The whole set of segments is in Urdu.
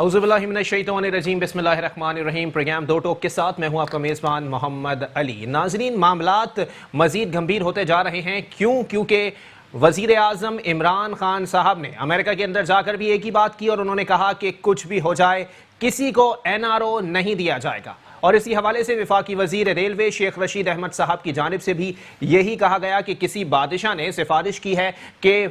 اعوذ باللہ من الشیطان الرجیم بسم اللہ الرحمن الرحیم۔ پروگرام دو ٹوک کے ساتھ میں ہوں آپ کا میزبان محمد علی۔ ناظرین، معاملات مزید گمبھیر ہوتے جا رہے ہیں۔ کیونکہ وزیر اعظم عمران خان صاحب نے امریکہ کے اندر جا کر بھی ایک ہی بات کی اور انہوں نے کہا کہ کچھ بھی ہو جائے کسی کو NRO نہیں دیا جائے گا، اور اسی حوالے سے وفاقی وزیر ریلوے شیخ رشید احمد صاحب کی جانب سے بھی یہی کہا گیا کہ کسی بادشاہ نے سفارش کی ہے کہ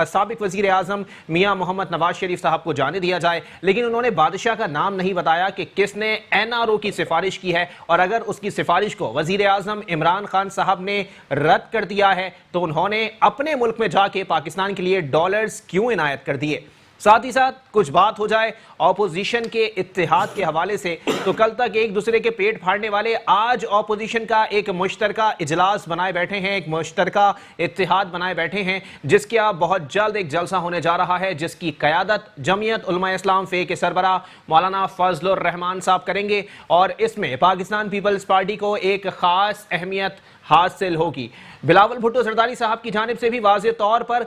سابق وزیر اعظم میاں محمد نواز شریف صاحب کو جانے دیا جائے، لیکن انہوں نے بادشاہ کا نام نہیں بتایا کہ کس نے NRO کی سفارش کی ہے، اور اگر اس کی سفارش کو وزیر اعظم عمران خان صاحب نے رد کر دیا ہے تو انہوں نے اپنے ملک میں جا کے پاکستان کے لیے ڈالرز کیوں عنایت کر دیے۔ ساتھ ہی ساتھ کچھ بات ہو جائے اپوزیشن کے اتحاد کے حوالے سے، تو کل تک ایک دوسرے کے پیٹ پھاڑنے والے آج اپوزیشن کا ایک مشترکہ اجلاس بنائے بیٹھے ہیں، ایک مشترکہ اتحاد بنائے بیٹھے ہیں، جس کے اب بہت جلد ایک جلسہ ہونے جا رہا ہے، جس کی قیادت جمعیت علماء اسلام فے کے سربراہ مولانا فضل الرحمان صاحب کریں گے، اور اس میں پاکستان پیپلز پارٹی کو ایک خاص اہمیت حاصل ہوگی۔ بلاول بھٹو زرداری صاحب کی جانب سے بھی واضح طور پر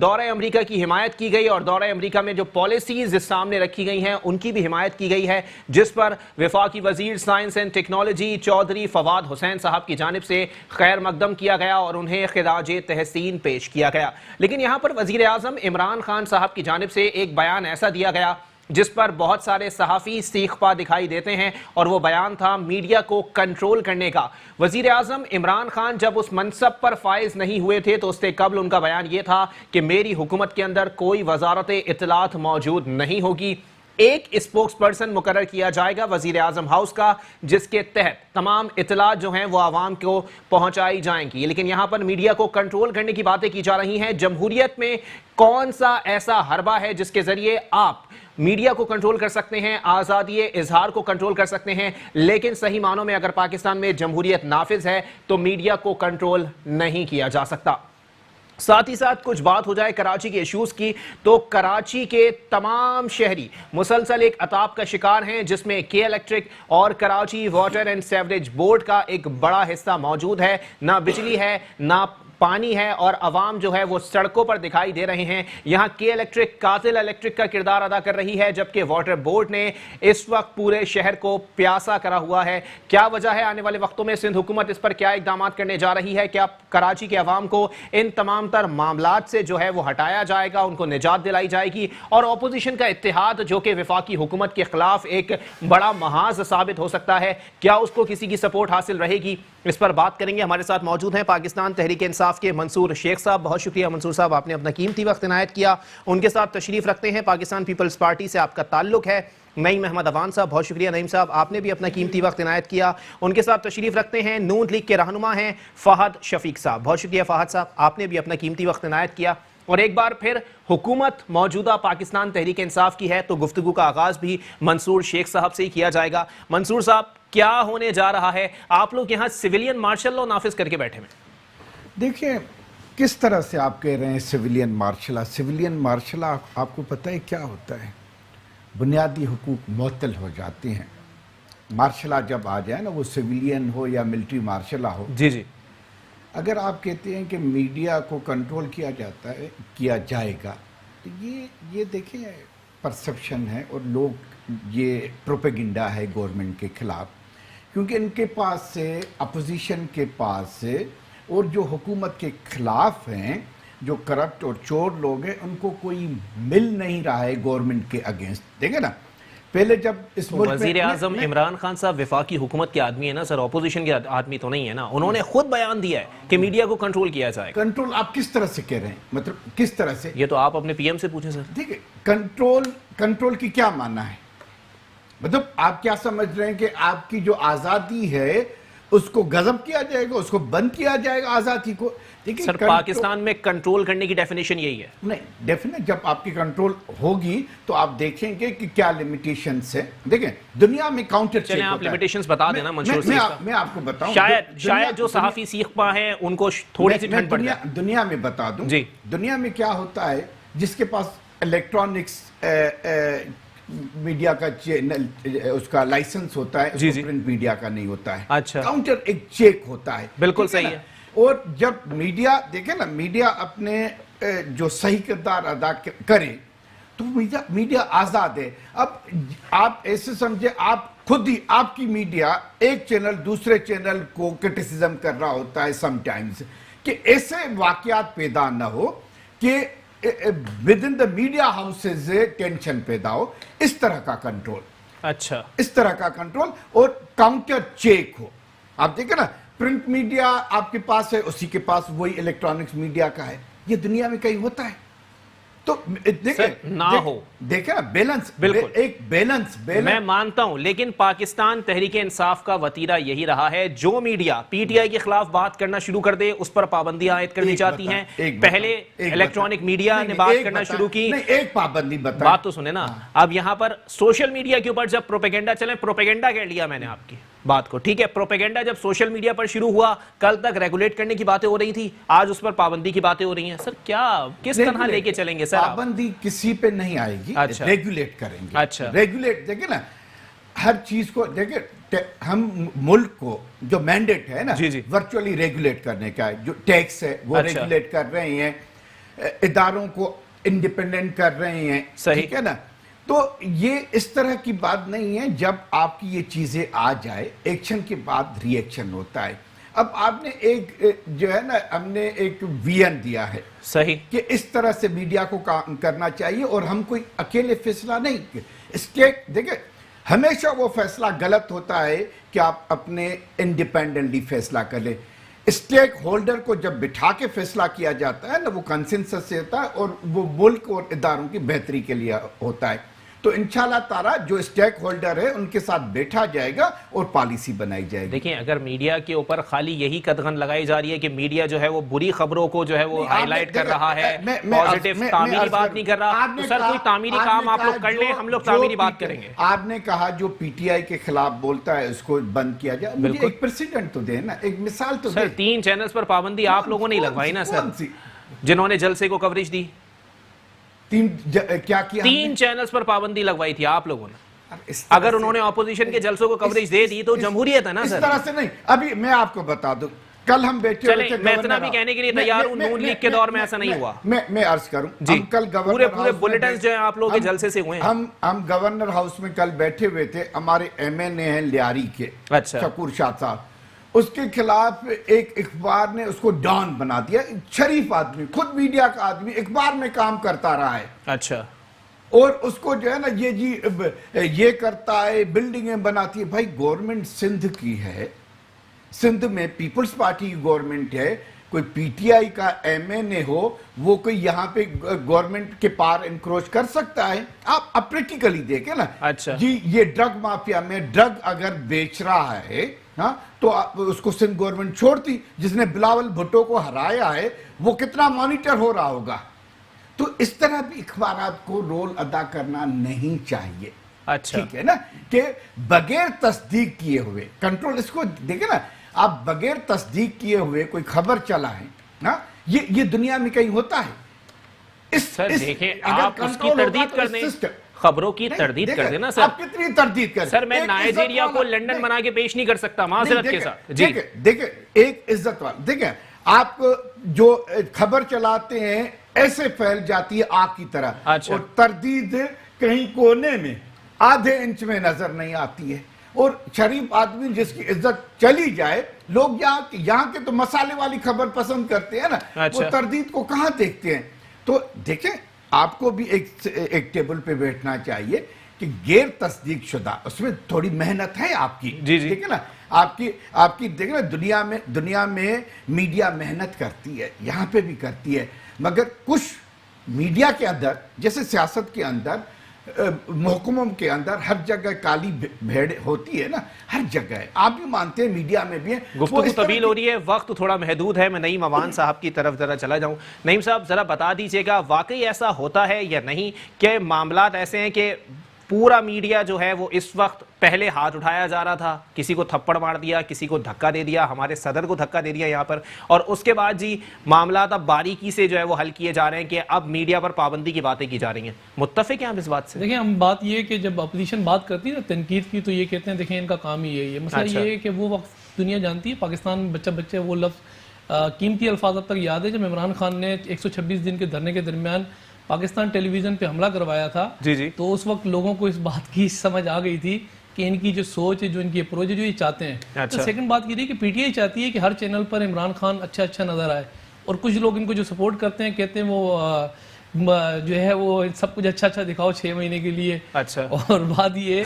دورہ امریکہ کی حمایت کی گئی، اور دورہ امریکہ میں جو پالیسیز سامنے رکھی گئی ہیں ان کی بھی حمایت کی گئی ہے، جس پر وفاقی وزیر science and technology Chaudhry Fawad Hussain صاحب کی جانب سے خیر مقدم کیا گیا اور انہیں خراج تحسین پیش کیا گیا۔ لیکن یہاں پر وزیر اعظم عمران خان صاحب کی جانب سے ایک بیان ایسا دیا گیا جس پر بہت سارے صحافی سیخ پا دکھائی دیتے ہیں، اور وہ بیان تھا میڈیا کو کنٹرول کرنے کا۔ وزیر اعظم عمران خان جب اس منصب پر فائز نہیں ہوئے تھے تو اس سے قبل ان کا بیان یہ تھا کہ میری حکومت کے اندر کوئی وزارت اطلاعات موجود نہیں ہوگی، ایک اسپوکس پرسن مقرر کیا جائے گا وزیر اعظم ہاؤس کا، جس کے تحت تمام اطلاعات جو ہیں وہ عوام کو پہنچائی جائیں گی۔ لیکن یہاں پر میڈیا کو کنٹرول کرنے کی باتیں کی جا رہی ہیں۔ جمہوریت میں کون سا ایسا حربہ ہے جس کے ذریعے آپ میڈیا کو کنٹرول کر سکتے ہیں، آزادی اظہار کو کنٹرول کر سکتے ہیں، لیکن صحیح معنوں میں اگر پاکستان میں جمہوریت نافذ ہے تو میڈیا کو کنٹرول نہیں کیا جا سکتا۔ ساتھ ہی ساتھ کچھ بات ہو جائے کراچی کے ایشوز کی، تو کراچی کے تمام شہری مسلسل ایک عطاب کا شکار ہیں، جس میں کے الیکٹرک اور Karachi water and sewerage board کا ایک بڑا حصہ موجود ہے۔ نہ بجلی ہے، نہ پانی ہے، اور عوام جو ہے وہ سڑکوں پر دکھائی دے رہے ہیں۔ یہاں کے الیکٹرک قاتل الیکٹرک کا کردار ادا کر رہی ہے، جبکہ واٹر بورڈ نے اس وقت پورے شہر کو پیاسا کرا ہوا ہے۔ کیا وجہ ہے؟ آنے والے وقتوں میں سندھ حکومت اس پر کیا اقدامات کرنے جا رہی ہے؟ کیا کراچی کے عوام کو ان تمام تر معاملات سے جو ہے وہ ہٹایا جائے گا، ان کو نجات دلائی جائے گی، اور اپوزیشن کا اتحاد جو کہ وفاقی حکومت کے خلاف ایک بڑا محاذ ثابت ہو سکتا ہے، کیا اس کو کسی کی سپورٹ حاصل رہے گی؟ اس پر بات کریں گے۔ ہمارے ساتھ موجود ہیں پاکستان تحریک انصاف کے منصور شیخ صاحب۔ بہت شکریہ منصور صاحب، آپ نے اپنا قیمتی وقت عنایت کیا۔ ان کے ساتھ تشریف رکھتے ہیں پاکستان پیپلز پارٹی سے آپ کا تعلق ہے نعیم احمد عوان صاحب۔ بہت شکریہ نعیم صاحب، آپ نے بھی اپنا قیمتی وقت عنایت کیا۔ ان کے ساتھ تشریف رکھتے ہیں نون لیگ کے رہنما ہیں فہد شفیق صاحب۔ بہت شکریہ فہد صاحب، آپ نے بھی اپنا قیمتی وقت عنایت کیا۔ اور ایک بار پھر حکومت موجودہ پاکستان تحریک انصاف کی ہے تو گفتگو کا آغاز بھی منصور شیخ صاحب سے ہی کیا جائے گا۔ منصور صاحب، کیا ہونے جا رہا ہے؟ آپ لوگ یہاں سویلین مارشل لا نافذ کر کے بیٹھے ہیں۔ دیکھیں کس طرح سے آپ کہہ رہے ہیں civilian martial law. Civilian martial law آپ کو پتہ ہے کیا ہوتا ہے؟ بنیادی حقوق معطل ہو جاتے ہیں۔ مارشل لا جب آ جائے نا، وہ سویلین ہو یا ملٹری مارشل لا ہو، جی جی، اگر آپ کہتے ہیں کہ میڈیا کو کنٹرول کیا جائے گا، تو یہ دیکھیں پرسپشن ہے، اور لوگ یہ پروپیگنڈا ہے گورنمنٹ کے خلاف، کیونکہ ان کے پاس سے اپوزیشن کے پاس سے اور جو حکومت کے خلاف ہیں، جو کرپٹ اور چور لوگ ہیں، ان کو کوئی مل نہیں رہا ہے گورنمنٹ کے اگینسٹ۔ دیکھیں نا، پہلے جب اس ملک میں وزیر اعظم عمران خان صاحب وفاقی حکومت کے آدمی ہیں نا سر، اپوزیشن کے آدمی تو نہیں ہے نا۔ انہوں نے خود بیان دیا ہے کہ میڈیا کو کنٹرول کیا جائے گا۔ کنٹرول آپ کس طرح سے کہہ رہے ہیں؟ مطلب کس طرح سے؟ یہ تو آپ اپنے پی ایم سے پوچھیں سر۔ ٹھیک ہے، کنٹرول کی کیا معنی ہے؟ مطلب آپ کیا سمجھ رہے ہیں کہ آپ کی جو آزادی ہے اس کو غضب کیا جائے گا، اس کو بند کیا جائے گا آزادی کو؟ سر، پاکستان میں کنٹرول کرنے کی ڈیفینیشن یہی ہے۔ نہیں، ڈیفینیٹ جب آپ کی کنٹرول ہوگی تو آپ دیکھیں گے کہ کیا لیمیٹیشنز ہیں۔ دیکھیں دنیا میں کاؤنٹر چیک ہوتا ہے۔ آپ لیمیٹیشنز بتا دینا منصور صاحب۔ میں آپ کو بتاؤں، شاید جو صحافی سیخ پا ہیں ان کو تھوڑی سی ٹھنڈ پڑ جائے۔ دنیا میں بتا دوں، دنیا میں کیا ہوتا ہے، جس کے پاس الیکٹرانکس میڈیا کا اس کا لائسنس ہوتا ہے، اس کو پرنٹ میڈیا کا نہیں ہوتا ہے۔ کاؤنٹر ایک چیک ہوتا ہے۔ بالکل صحیح ہے۔ اور جب میڈیا دیکھیں نا، میڈیا اپنے جو صحیح کردار ادا کرے تو میڈیا آزاد ہے. اب آپ ایسے سمجھے آپ خود ہی آپ کی میڈیا ایک چینل دوسرے چینل کو کرٹیسزم کر رہا ہوتا ہے سم ٹائمز, کہ ایسے واقعات پیدا نہ ہو کہ with in the media houses tension پیدا ہو. اس طرح کا کنٹرول, اچھا اس طرح کا کنٹرول اور کاؤنٹر چیک ہو. آپ دیکھیں نا پرنٹ میڈیا آپ کے پاس ہے, اسی کے پاس وہی الیکٹرانکس میڈیا کا ہے. یہ دنیا میں کہیں ہوتا ہے تو نہ ہو. دیکھیں نا بیلنس, بالکل ایک بیلنس. میں مانتا ہوں, لیکن پاکستان تحریک انصاف کا وتیرہ یہی رہا ہے, جو میڈیا پی ٹی آئی کے خلاف بات کرنا شروع کر دے اس پر پابندیاں عائد کرنی چاہتی ہیں. پہلے الیکٹرانک میڈیا نے بات کرنا شروع کی. ایک پابندی بتا, بات تو سنیں نا. اب یہاں پر سوشل میڈیا کے اوپر جب پروپیگنڈا چلے, پروپیگنڈا کہہ لیا میں نے آپ کی بات کو, ٹھیک ہے, پروپیگنڈا جب سوشل میڈیا پر شروع ہوا, کل تک ریگولیٹ کرنے کی باتیں ہو رہی تھی, آج اس پر پابندی کی باتیں ہو رہی ہیں. سر کیا کس طرح لے کے چلیں گے سر؟ پابندی کسی پہ نہیں آئے گی, ریگولیٹ کریں گے. اچھا ریگولیٹ دیکھیں نا, ہر چیز کو دیکھیں, ہم ملک کو جو مینڈیٹ ہے نا ورچولی ریگولیٹ کرنے کا ہے, جو ٹیکس ہے وہ ریگولیٹ کر رہے ہیں, اداروں کو انڈیپینڈنٹ کر رہے ہیں, ٹھیک ہے نا. تو یہ اس طرح کی بات نہیں ہے. جب آپ کی یہ چیزیں آ جائے, ایکشن کے بعد ری ایکشن ہوتا ہے. اب آپ نے ایک جو ہے نا, ہم نے ایک ویژن دیا ہے صحیح کہ اس طرح سے میڈیا کو کام کرنا چاہیے, اور ہم کوئی اکیلے فیصلہ نہیں. اسٹیک دیکھیں ہمیشہ وہ فیصلہ غلط ہوتا ہے کہ آپ اپنے انڈیپینڈنٹلی فیصلہ کر لیں. اسٹیک ہولڈر کو جب بٹھا کے فیصلہ کیا جاتا ہے نا, وہ کنسنسس سے ہوتا ہے اور وہ ملک اور اداروں کی بہتری کے لیے ہوتا ہے. تو انشاءاللہ تعالی جو اسٹیک ہولڈر ہے ان کے ساتھ بیٹھا جائے گا اور پالیسی بنائی جائے گی. دیکھیں اگر میڈیا کے اوپر خالی یہی قدغن لگائی جا رہی ہے کہ میڈیا جو ہے وہ بری خبروں کو جو ہے وہ ہائی لائٹ کر رہا ہے, پازیٹیو تعمیری بات نہیں کر رہا, تو سر کوئی تعمیری کام آپ لوگ کر لیں, ہم لوگ تعمیری بات کریں گے. آپ نے کہا جو پی ٹی آئی کے خلاف بولتا ہے اس کو بند کیا جائے. مجھے ایک پریسیڈنٹ تو دے نا, ایک مثال تو دے. سر 3 چینلز پر پابندی آپ لوگوں نے لگوائی نا سر, جنہوں نے جلسے کو کوریج دی. کیا کیا 3 چینلز پر پابندی لگوائی تھی آپ لوگوں نے. اگر انہوں نے اپوزیشن کے جلسوں کو کوریج دے دی تو جمہوریت ہے نا سر. اس طرح سے نہیں. ابھی میں آپ کو بتا دوں, کل ہم بیٹھے ہوئے تھے, میں اتنا بھی کہنے کے لیے تیار ہوں, نون لیگ کے دور میں ایسا نہیں ہوا. میں عرض کروں, جی کل پورے بلیٹنز جو ہیں آپ لوگوں کے جلسے سے ہوئے ہیں. ہم گورنر ہاؤس میں کل بیٹھے ہوئے تھے, ہمارے ایم این اے ہیں لیاری کے, شکور شاہ صاحب, اس کے خلاف ایک اخبار نے اس کو ڈان بنا دیا. شریف آدمی, خود میڈیا کا آدمی, اخبار میں کام کرتا رہا ہے. اچھا, اور اس کو جو ہے نا یہ کرتا ہے, بلڈنگیں بناتی ہے. بھائی گورنمنٹ سندھ کی ہے, سندھ میں پیپلز پارٹی کی گورنمنٹ ہے, کوئی پی ٹی آئی کا ایم این اے ہو, وہ کوئی یہاں پہ گورنمنٹ کے پار انکروچ کر سکتا ہے؟ آپ پریکٹیکلی دیکھیں نا. اچھا جی یہ ڈرگ مافیا میں ڈرگ اگر بیچ رہا ہے تو اس کو سندھ گورنمنٹ چھوڑتی. جس نے بلاول بھٹو کو ہرایا ہے وہ کتنا مانیٹر ہو رہا ہوگا. تو اس طرح بھی اخبارات کو رول ادا کرنا نہیں چاہیے. اچھا ٹھیک ہے نا, کہ بغیر تصدیق کیے ہوئے کنٹرول, اس کو دیکھیں نا, آپ بغیر تصدیق کیے ہوئے کوئی خبر چلا ہے نا, یہ دنیا میں کہیں ہوتا ہے؟ سر دیکھیں آپ اس کی تردید کر دیں, خبروں کی تردید کر دینا. سر آپ کتنی تردید کر, سر میں نائجیریا کو لنڈن بنا کے پیش نہیں کر سکتا معذرت کے ساتھ. جی دیکھیں ایک عزت والا, دیکھیں آپ جو خبر چلاتے ہیں ایسے پھیل جاتی ہے آگ کی طرح, اور تردید کہیں کونے میں آدھے انچ میں نظر نہیں آتی ہے. اور شریف آدمی جس کی عزت چلی جائے, لوگ یہاں کے تو مسالے والی خبر پسند کرتے ہیں نا, وہ تردید کو کہاں دیکھتے ہیں. تو دیکھیں آپ کو بھی ایک ٹیبل پہ بیٹھنا چاہیے کہ غیر تصدیق شدہ, اس میں تھوڑی محنت ہے آپ کی. دیکھیں نا آپ کی دیکھیں نا, دنیا میں میڈیا محنت کرتی ہے, یہاں پہ بھی کرتی ہے, مگر کچھ میڈیا کے اندر جیسے سیاست کے اندر, محکموں کے اندر ہر جگہ کالی بھیڑ ہوتی ہے نا, ہر جگہ ہے. آپ بھی مانتے ہیں میڈیا میں بھی ہے. گفتگو طویل ہو رہی ہے, وقت تھوڑا محدود ہے. میں نعیم اوان صاحب کی طرف ذرا چلا جاؤں. نعیم صاحب ذرا بتا دیجئے گا واقعی ایسا ہوتا ہے یا نہیں کہ معاملات ایسے ہیں کہ پورا میڈیا جو ہے وہ اس وقت پہلے ہاتھ اٹھایا جا رہا تھا, کسی کو تھپڑ مار دیا, کسی کو دھکا دے دیا, ہمارے صدر کو دھکا دے دیا یہاں پر, اور اس کے بعد جی معاملات اب باریکی سے جو ہے وہ حل کیے جا رہے ہیں کہ اب میڈیا پر پابندی کی باتیں کی جا رہی ہیں. متفق ہیں آپ اس بات سے؟ دیکھیں ہم بات یہ کہ جب اپوزیشن بات کرتی ہے نا تنقید کی, تو یہ کہتے ہیں دیکھیں ان کا کام ہی ہے. مسئلہ یہ ہے کہ وہ وقت دنیا جانتی ہے, پاکستان بچے وہ لفظ قیمتی الفاظ اب تک یاد ہے جب عمران خان نے 126 دن کے دھرنے کے درمیان پاکستان ٹیلی ویژن پہ حملہ کروایا تھا جی تو اس وقت لوگوں کو اس بات کی سمجھ آ گئی تھی کہ ان کی جو سوچ ہے، جو ان کی اپروچ ہے، جو یہ چاہتے ہیں. تو سیکنڈ بات یہ تھی کہ پی ٹی آئی چاہتی ہے کہ ہر چینل پر عمران خان اچھا نظر آئے، اور کچھ لوگ ان کو جو سپورٹ کرتے ہیں کہتے ہیں وہ جو ہے وہ سب کچھ اچھا دکھاؤ 6 مہینے کے لیے. اور بات یہ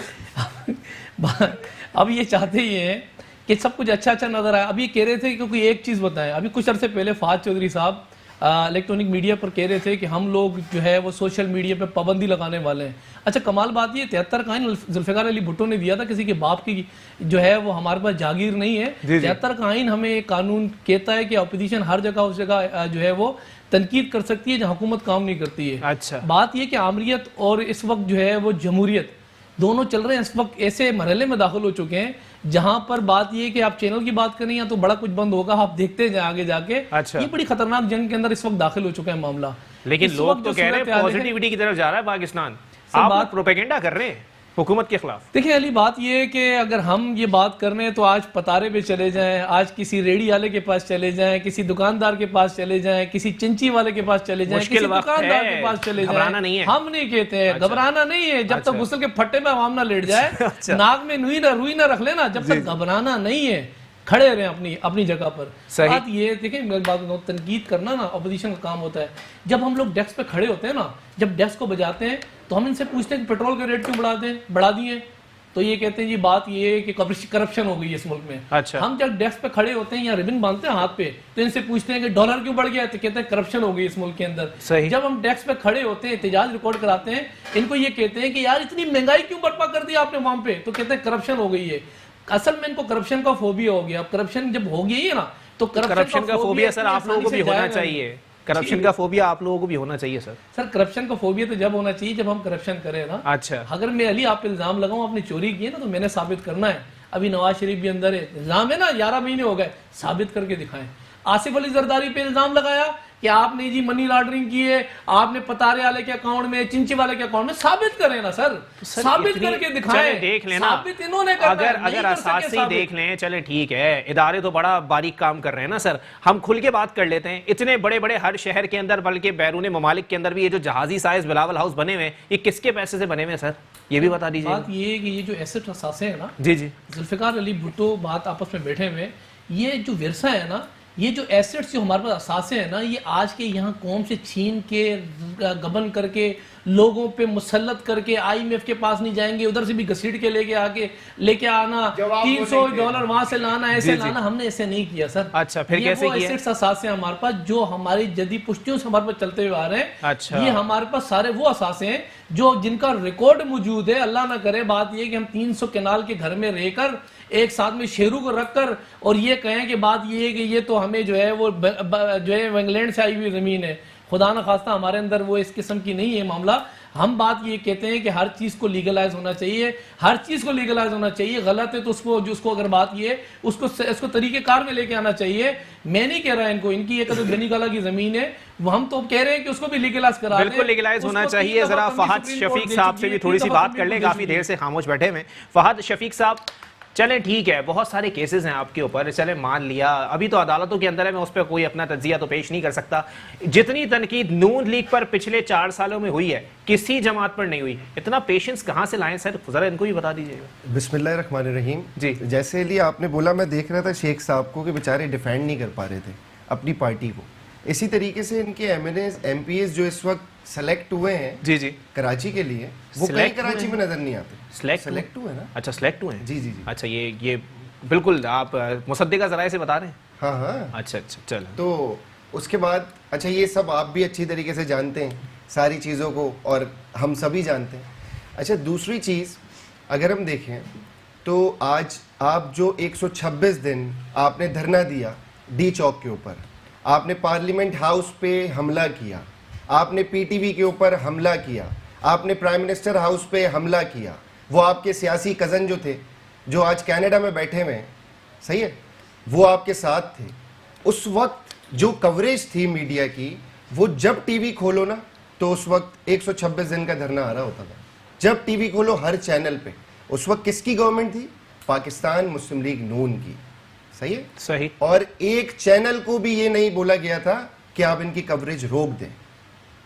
اب یہ چاہتے ہی ہیں کہ سب کچھ اچھا نظر آئے. اب یہ کہہ رہے تھے کہ کوئی ایک چیز بتائیں، ابھی کچھ عرصے پہلے فہد چودھری صاحب الیکٹرانک میڈیا پر کہہ رہے تھے کہ ہم لوگ جو ہے وہ سوشل میڈیا پہ پابندی لگانے والے ہیں. اچھا کمال بات یہ 73 کا آئین ذوالفقار علی بھٹو نے دیا تھا، کسی کے باپ کی جو ہے وہ ہمارے پاس جاگیر نہیں ہے. 73 کا آئین ہمیں ایک قانون کہتا ہے کہ اپوزیشن ہر جگہ اس جگہ جو ہے وہ تنقید کر سکتی ہے جہاں حکومت کام نہیں کرتی ہے. بات یہ کہ آمریت اور اس وقت جو ہے وہ جمہوریت دونوں چل رہے ہیں، اس وقت ایسے مرحلے میں داخل ہو چکے ہیں جہاں پر بات یہ کہ آپ چینل کی بات کریں یا تو بڑا کچھ بند ہوگا، آپ دیکھتے جائیں آگے جا کے. یہ بڑی خطرناک جنگ کے اندر اس وقت داخل ہو چکا ہے معاملہ. لیکن لوگ تو کہہ رہے ہیں پوزیٹیوٹی کی طرف جا رہا ہے پاکستان، آپ پروپیگنڈا کر رہے ہیں حکومت کے خلاف. دیکھیں علی بات یہ ہے کہ اگر ہم یہ بات کر رہے ہیں تو آج پتارے پہ چلے جائیں، آج کسی ریڑھی والے کے پاس چلے جائیں، کسی دکاندار کے پاس چلے جائیں، کسی چنچی والے کے پاس چلے جائیں، کسی دکاندار کے پاس چلے جائیں. ہم نہیں کہتے ہیں گھبرانا نہیں ہے، جب تک غسل کے پھٹے میں عوام نہ لیٹ جائے، ناک میں روئی نہ رکھ لینا، جب تک گھبرانا نہیں ہے، کھڑے رہیں اپنی جگہ پر. بات یہ دیکھیں میں بات کروں، تنقید کرنا نا اپوزیشن کا کام ہوتا ہے. جب ہم لوگ ڈیسک پہ کھڑے ہوتے ہیں نا، جب ڈیسک کو بجاتے ہیں تو ہم ان سے پوچھتے ہیں کہ پیٹرول کے ریٹ کیوں بڑھا دیے، تو یہ کہتے ہیں جی بات یہ ہے کہ کرپشن ہو گئی ہے اس ملک میں. ہم جب ڈیسک پہ کھڑے ہوتے ہیں یا ریبن باندھتے ہیں ہاتھ پہ تو ان سے پوچھتے ہیں کہ ڈالر کیوں بڑھ گیا، تو کہتے ہیں کرپشن ہو گئی اس ملک کے اندر. جب ہم ڈیسک پہ کھڑے ہوتے ہیں احتجاج ریکارڈ کراتے ہیں، ان کو یہ کہتے ہیں کہ یار اتنی مہنگائی کیوں برپا کر دی آپ نے وہاں پہ، تو کہتے ہیں کرپشن ہو گئی ہے. اصل میں ان کو کرپشن کا فوبیا ہو گیا. اب کرپشن جب ہو گئی ہے نا تو کرپشن کا فوبیا سر آپ لوگوں کو بھی ہونا چاہیے. کرپشن کا فوبیا آپ لوگوں کو بھی ہونا چاہیے سر. کرپشن کا فوبیا تو جب ہونا چاہیے جب ہم کرپشن کریں نا. اگر میں علی آپ پہ الزام لگاؤں آپ نے چوری کی ہے نا تو میں نے ثابت کرنا ہے. ابھی نواز شریف بھی اندر ہے، الزام ہے نا 11 مہینے ہو گئے، ثابت کر کے دکھائیں. آصف علی زرداری پہ الزام لگایا کہ آپ نے جی منی لانڈرنگ کی ہے، آپ نے پتارے والے کے اکاؤنٹ میں، چنچی والے کے اکاؤنٹ میں، ثابت کریں نا سر، ثابت کر کے دکھائیں. دیکھ لینا ثابت انہوں نے کرنا ہے، اگر اساسی دیکھ لیں. چلے ٹھیک ہے، ادارے تو بڑا باریک کام کر رہے ہیں نا سر، ہم کھل کے بات کر لیتے ہیں. اتنے بڑے بڑے ہر شہر کے اندر بلکہ بیرون ممالک کے اندر بھی یہ جو جہازی سائز بلاول ہاؤس بنے ہوئے ہیں، یہ کس کے پیسے سے بنے ہوئے ہیں سر، یہ بھی بتا دیجیے. بات یہ ہے کہ یہ جو ایسٹ اثاثے ہیں نا، جی ذوالفقار علی بھٹو بات آپس میں بیٹھے ہوئے، یہ جو ورثہ ہے نا، یہ جو ایسٹس جو ہمارے پاس اثاثے ہیں نا، یہ آج کے یہاں قوم سے چھین کے گبن کر کے لوگوں پہ مسلط کر کے IMF کے پاس نہیں جائیں گے، ادھر سے بھی گھسیٹ کے لے کے آنا، $300 وہاں سے لانا، ایسے لانا. ہم نے ایسے نہیں کیا سر. اچھا پھر کیسے کیا؟ یہ وہ ایسٹس اثاثے ہیں ہمارے پاس جو ہماری جدی پشتیوں سے ہمارے پاس چلتے ہوئے آ رہے ہیں. یہ ہمارے پاس سارے وہ اثاثے ہیں جو جن کا ریکارڈ موجود ہے. اللہ نہ کرے بات یہ کہ ہم 300 کنال کے گھر میں رہ کر ایک ساتھ میں شیروں کو رکھ کر اور یہ کہیں کہ بات یہ ہے کہ یہ تو ہمیں جو ہے وہ جو ہے انگلینڈ سے آئی ہوئی زمین ہے. خدا نہ خواستہ ہمارے اندر وہ اس قسم کی نہیں ہے معاملہ. ہم بات یہ کہتے ہیں کہ ہر چیز کو لیگلائز ہونا چاہیے، ہر چیز کو لیگلائز ہونا چاہیے. غلط ہے تو اس کو اگر بات یہ ہے اس کو طریقہ کار میں لے کے آنا چاہیے. میں نہیں کہہ رہا ان کو، ان کی ایک گنی گالا کی زمین ہے، وہ ہم تو کہہ رہے ہیں کہ اس کو بھی لیگلائز کرا دیں. بالکل لیگلائز ہونا چاہیے. ذرا فہد شفیق صاحب سے بھی تھوڑی سی بات کر لیں، کافی دیر سے خاموش بیٹھے ہوئے. فہد شفیق صاحب چلیں ٹھیک ہے، بہت سارے کیسز ہیں آپ کے اوپر، چلیں مان لیا، ابھی تو عدالتوں کے اندر ہے، میں اس پہ کوئی اپنا تجزیہ تو پیش نہیں کر سکتا. جتنی تنقید نون لیگ پر پچھلے 4 سالوں میں ہوئی ہے کسی جماعت پر نہیں ہوئی. اتنا پیشنس کہاں سے لائیں سر، ذرا ان کو بھی بتا دیجیے گا. بسم اللہ الرحمن الرحیم. جی جیسے لیے آپ نے بولا، میں دیکھ رہا تھا شیخ صاحب کو کہ بیچارے ڈیفینڈ نہیں کر پا رہے تھے اپنی پارٹی کو. اسی طریقے سے ان کے MP جو اس وقت سلیکٹ ہوئے ہیں جی کراچی کے لیے، وہ کہیں کراچی میں نظر نہیں آتے. سلیکٹ ہوئے نا؟ اچھا سلیکٹ ہوئے ہیں. جی اچھا یہ بالکل آپ مصدقہ ذرائع سے بتا رہے ہیں؟ ہاں. اچھا چلو. تو اس کے بعد اچھا یہ سب آپ بھی اچھی طریقے سے جانتے ہیں ساری چیزوں کو، اور ہم سبھی جانتے ہیں. اچھا دوسری چیز اگر ہم دیکھیں تو آج آپ جو 126 دن آپ نے دھرنا دیا ڈی چوک کے اوپر، آپ نے پارلیمنٹ ہاؤس پہ حملہ کیا، آپ نے PTV کے اوپر حملہ کیا، آپ نے پرائم منسٹر ہاؤس پہ حملہ کیا. وہ آپ کے سیاسی کزن جو تھے جو آج کینیڈا میں بیٹھے ہوئے ہیں، صحیح ہے، وہ آپ کے ساتھ تھے. اس وقت جو کوریج تھی میڈیا کی، وہ جب TV کھولو نا تو اس وقت 126 دن کا دھرنا آ رہا ہوتا تھا. جب TV کھولو ہر چینل پہ. اس وقت کس کی گورنمنٹ تھی؟ پاکستان مسلم لیگ نون کی. صحیح ہے، صحیح. اور ایک چینل کو بھی یہ نہیں بولا گیا تھا کہ آپ ان کی کوریج روک دیں.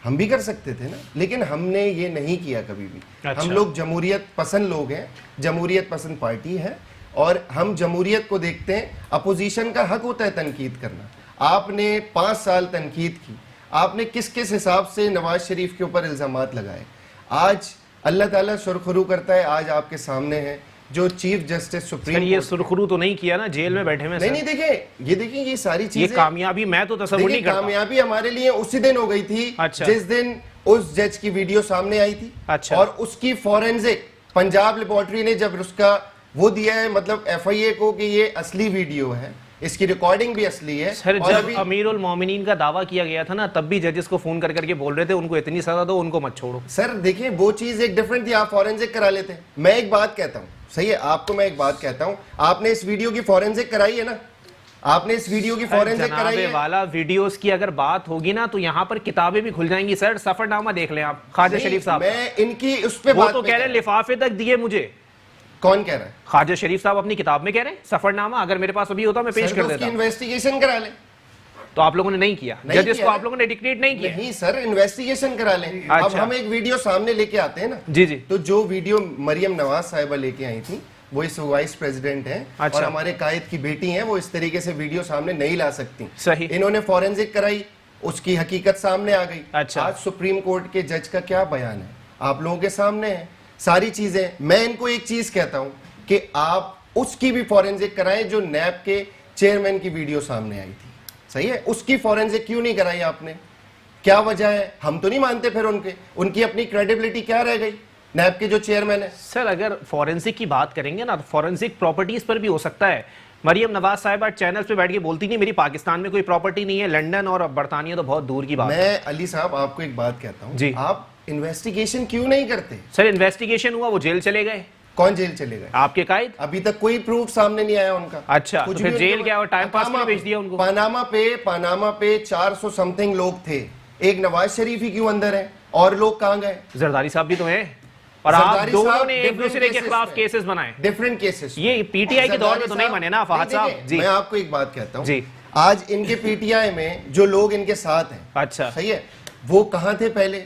ہم بھی کر سکتے تھے نا, لیکن ہم نے یہ نہیں کیا کبھی بھی. ہم لوگ جمہوریت پسند لوگ ہیں, جمہوریت پسند پارٹی ہے, اور ہم جمہوریت کو دیکھتے ہیں. اپوزیشن کا حق ہوتا ہے تنقید کرنا. آپ نے 5 سال تنقید کی, آپ نے کس کس حساب سے نواز شریف کے اوپر الزامات لگائے. آج اللہ تعالیٰ سرخرو کرتا ہے, آج آپ کے سامنے ہے جو چیف جسٹس سپریم. یہ سرخرو تو نہیں کیا نا, جیل میں بیٹھے میں. نہیں دیکھیں یہ ساری چیزیں, یہ کامیابی میں تو تصور نہیں کرتا. کامیابی ہمارے لیے اسی دن ہو گئی تھی جس دن اس جج کی ویڈیو سامنے آئی تھی, اور اس کی فورینزک پنجاب لیبارٹری نے جب اس کا وہ دیا ہے, مطلب ایف آئی اے کو, کہ یہ اصلی ویڈیو ہے, اس کی ریکارڈنگ بھی اصلی ہے. سر جب امیر المومنین کا دعویٰ کیا گیا تھا نا, تب بھی ججز کو فون کر کے بول رہے تھے ان کو اتنی سزا دو, ان کو مت چھوڑو. سر دیکھیں وہ چیز ایک ڈیفرنٹ تھی, آپ فورینزک کرا لیتے. میں ایک بات کہتا ہوں, صحیح ہے, آپ کو میں ایک بات کہتا ہوں, آپ نے اس ویڈیو کی فورینزک کرائی ہے نا, آپ نے اس ویڈیو کی فورینزک کرائی ہے. جناب والا ویڈیوز کی اگر بات ہوگی نا تو یہاں پر کتابیں بھی کھل جائیں گی. سر سفر نامہ دیکھ لیں آپ, خواجہ شریف صاحب, میں ان کی اس پہ وہ تو کہہ رہے ہیں لفافے تک دیے مجھے. کون کہہ رہا ہے؟ خواجہ شریف صاحب اپنی کتاب میں کہہ رہے ہیں سفر نامہ, اگر میرے پاس ابھی ہوتا میں پیش کر دیتا. انویسٹیگیشن کرا لیں. تو آپ لوگوں نے نہیں کیا, ججز کو آپ لوگوں نے ڈکٹیٹ نہیں کیا. نہیں سر, انویسٹیگیشن کرا لیں. اب ہم ایک ویڈیو سامنے لے کے آتے ہیں نا, جی جی, تو جو ویڈیو مریم نواز صاحبہ لے کے آئی تھی, وہ اس وائس پریزیڈنٹ ہیں اور ہمارے قائد کی بیٹی ہیں, وہ اس طریقے سے ویڈیو سامنے نہیں لا سکتی. صحیح. انہوں نے فورینزک کرائی, اس کی حقیقت سامنے آ گئی. آج سپریم کورٹ کے جج کا کیا بیان ہے آپ لوگوں کے سامنے ہے, ساری چیزیں. میں ان کو ایک چیز کہتا ہوں کہ آپ اس کی بھی فورینزک کرائیں جو نیب کے چیئرمین کی ویڈیو سامنے آئی تھی. صحیح ہے, اس کی فورینزک کیوں نہیں کرائی آپ نے؟ کیا وجہ ہے؟ ہم تو نہیں مانتے پھر ان کی اپنی کریڈیبلٹی کیا رہ گئی نیب کے جو چیئرمین ہے. سر اگر فورینزک کی بات کریں گے نا, تو فورینزک پراپرٹیز پر بھی ہو سکتا ہے. مریم نواز صاحبہ چینلز پہ بیٹھ کے بولتی نہیں میری پاکستان میں کوئی پراپرٹی نہیں ہے, لنڈن اور برطانیہ تو بہت دور کی بات ہے. میں علی صاحب آپ کو ایک بات کہتا ہوں, آپ انویسٹیگیشن کیوں نہیں کرتے؟ سر انویسٹیگیشن ہوا, وہ جیل چلے گئے. کون جیل چلے گئے؟ آپ کے قائد. ابھی تک کوئی پروف سامنے نہیں آیا ان کا. اچھا, تو پھر جیل گیا اور ٹائم پاس کے لیے بھیج دیا ان کو. پاناما پہ 400 سمتھنگ لوگ تھے, ایک نواز شریف ہی کیوں اندر ہے, اور لوگ کہاں گئے؟ زرداری صاحب بھی تو ہیں, اور آپ دونوں نے ایک دوسرے کے خلاف کیسز بنائے, ڈیفرنٹ کیسز. یہ پی ٹی آئی کے دور میں تو نہیں بنے نا فہد صاحب. میں آپ کو ایک بات کہتا ہوں, آج ان کے پی ٹی آئی میں جو لوگ ان کے ساتھ ہیں, اچھا صحیح ہے, وہ کہاں تھے پہلے؟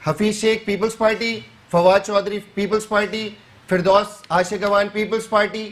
Hafeez Sheikh Peoples Party, Fawad Chaudhry Peoples Party, Firdous Ashiq Awan Peoples party.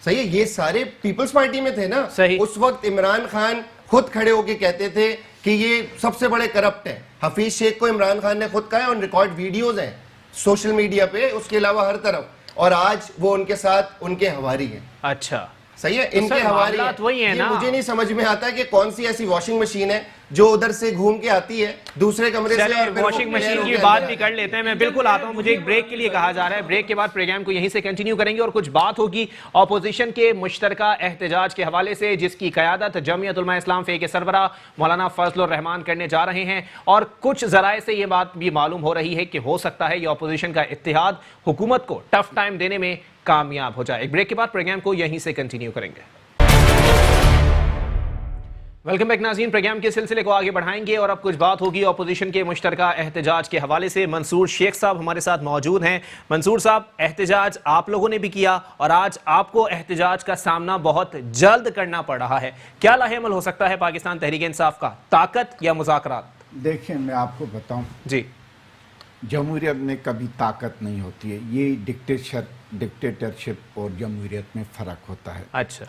صحیح ہے, یہ سارے پیپلز پارٹی میں تھے نا. اس وقت عمران خان خود کھڑے ہو کے کہتے تھے کہ یہ سب سے بڑے کرپٹ ہیں. حفیظ شیخ کو عمران خان نے خود کہا ہے, اور ریکارڈ ویڈیوز ہیں سوشل میڈیا پہ, اس کے علاوہ ہر طرف, اور آج وہ ان کے ساتھ ان کے ہواری ہیں. اچھا صحیح ہے, ان کے ہواری ہیں. یہ مجھے نہیں سمجھ میں آتا کہ کون سی ایسی واشنگ مشین ہے جو ادھر سے گھوم کے آتی ہے دوسرے کمرے سے. واشنگ مشین کی بات بھی کر لیتے ہیں, میں بالکل آتا ہوں, مجھے ایک بریک کے لیے کہا جا رہا ہے. بریک کے بعد پروگرام کو یہیں سے کنٹینیو کریں گے, اور کچھ بات ہوگی اپوزیشن کے مشترکہ احتجاج کے حوالے سے, جس کی قیادت جمعیت علماء اسلام فے کے سربراہ مولانا فضل الرحمان کرنے جا رہے ہیں, اور کچھ ذرائع سے یہ بات بھی معلوم ہو رہی ہے کہ ہو سکتا ہے یہ اپوزیشن کا اتحاد حکومت کو ٹف ٹائم دینے میں کامیاب ہو جائے. ایک بریک کے بعد پروگرام کو یہیں سے کنٹینیو کریں گے. ویلکم بیک ناظرین, پروگرام کے سلسلے کو آگے بڑھائیں گے, اور اب کچھ بات ہوگی اپوزیشن کے مشترکہ احتجاج کے حوالے سے. منصور شیخ صاحب ہمارے ساتھ موجود ہیں. منصور صاحب, احتجاج آپ لوگوں نے بھی کیا, اور آج آپ کو احتجاج کا سامنا بہت جلد کرنا پڑ رہا ہے. کیا لاہ عمل ہو سکتا ہے پاکستان تحریک انصاف کا, طاقت یا مذاکرات؟ دیکھیں میں آپ کو بتاؤں, جی, جمہوریت میں کبھی طاقت نہیں ہوتی ہے. یہ ڈکٹیٹرشپ اور جمہوریت میں فرق ہوتا ہے. اچھا,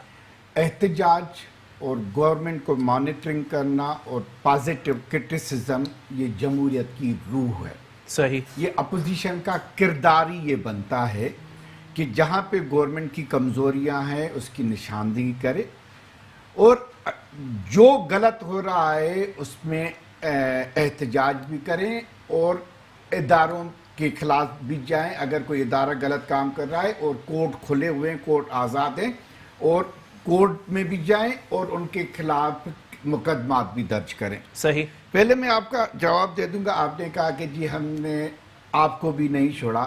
احتجاج اور گورنمنٹ کو مانیٹرنگ کرنا اور پازیٹیو کرٹیسزم, یہ جمہوریت کی روح ہے. صحیح. یہ اپوزیشن کا کردار ہی یہ بنتا ہے کہ جہاں پہ گورنمنٹ کی کمزوریاں ہیں اس کی نشاندہی کرے, اور جو غلط ہو رہا ہے اس میں احتجاج بھی کریں, اور اداروں کے خلاف بھی جائیں اگر کوئی ادارہ غلط کام کر رہا ہے, اور کورٹ کھلے ہوئے ہیں, کورٹ آزاد ہیں, اور کورٹ میں بھی جائیں اور ان کے خلاف مقدمات بھی درج کریں. صحیح. پہلے میں آپ کا جواب دے دوں گا. آپ نے کہا کہ جی ہم نے آپ کو بھی نہیں چھوڑا.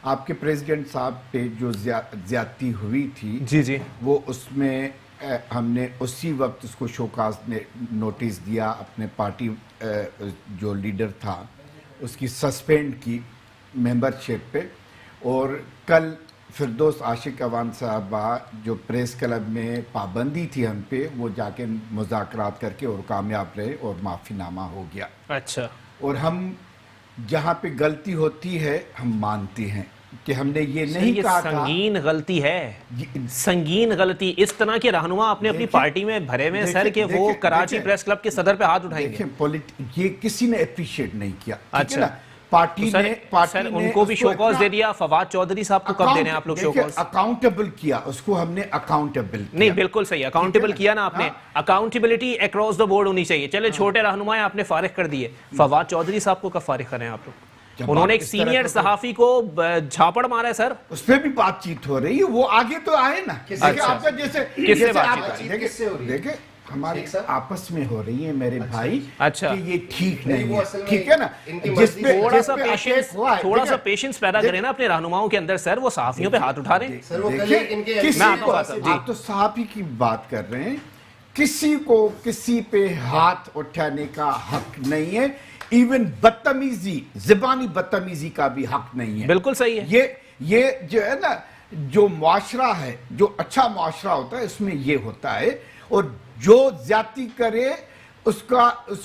آپ کے پریزیڈنٹ صاحب پہ جو زیادتی ہوئی تھی, جی جی, وہ اس میں ہم نے اسی وقت اس کو شوکاز نے نوٹس دیا, اپنے پارٹی جو لیڈر تھا اس کی سسپینڈ کی ممبرشپ پہ, اور کل فردوس عاشق اوان صاحبہ جو پریس کلب میں پابندی تھی ہم پہ, وہ جا کے مذاکرات کر کے اور کامیاب رہے اور معافی نامہ ہو گیا. اچھا, اور ہم جہاں پہ غلطی ہوتی ہے ہم مانتے ہیں کہ ہم نے یہ نہیں کہا تھا. سنگین غلطی ہے, سنگین غلطی. اس طرح کے رہنما اپنے اپنی پارٹی میں بھرے ہوئے سر کہ وہ کراچی پریس کلب کے صدر پہ ہاتھ اٹھائیں گے. یہ کسی نے اپریشیٹ نہیں کیا. اچھا, پارٹی نے ان کو بھی شو کاز دے دیا. فواد چودھری صاحب کو کب دینے آپ لوگ شو کاز؟ اکاؤنٹیبل کیا اس کو, ہم نے اکاؤنٹیبل کیا. نہیں بالکل صحیح, اکاؤنٹیبل کیا نا آپ نے. اکاؤنٹیبلٹی اکراس دا بورڈ ہونی چاہیے. چلے چھوٹے رہنمائیں آپ نے فارغ کر دیے, فواد چودھری صاحب کو کب فارغ کریں آپ لوگ؟ انہوں نے ایک سینئر صحافی کو جھاپڑ مارا ہے سر. اس پہ بھی بات چیت ہو رہی ہے, وہ آگے تو آئے نا. آپ کا جیسے دیکھیں ہمارے آپس میں ہو رہی ہے میرے بھائی کہ یہ ٹھیک نہیں ہے, ٹھیک ہے نا. تھوڑا سا پیشنس پیدا کریں نا اپنے رہنماؤں کے اندر سر. وہ صحافیوں پہ ہاتھ اٹھا رہے ہیں. آپ تو صحافی کی بات کر رہے ہیں, کسی کو کسی پہ ہاتھ اٹھانے کا حق نہیں ہے. ایون بدتمیزی, زبانی بدتمیزی کا بھی حق نہیں ہے. بالکل صحیح ہے. یہ جو ہے نا, جو معاشرہ ہے, جو اچھا معاشرہ ہوتا ہے اس میں یہ ہوتا ہے. اور جو زیادتی کرے اس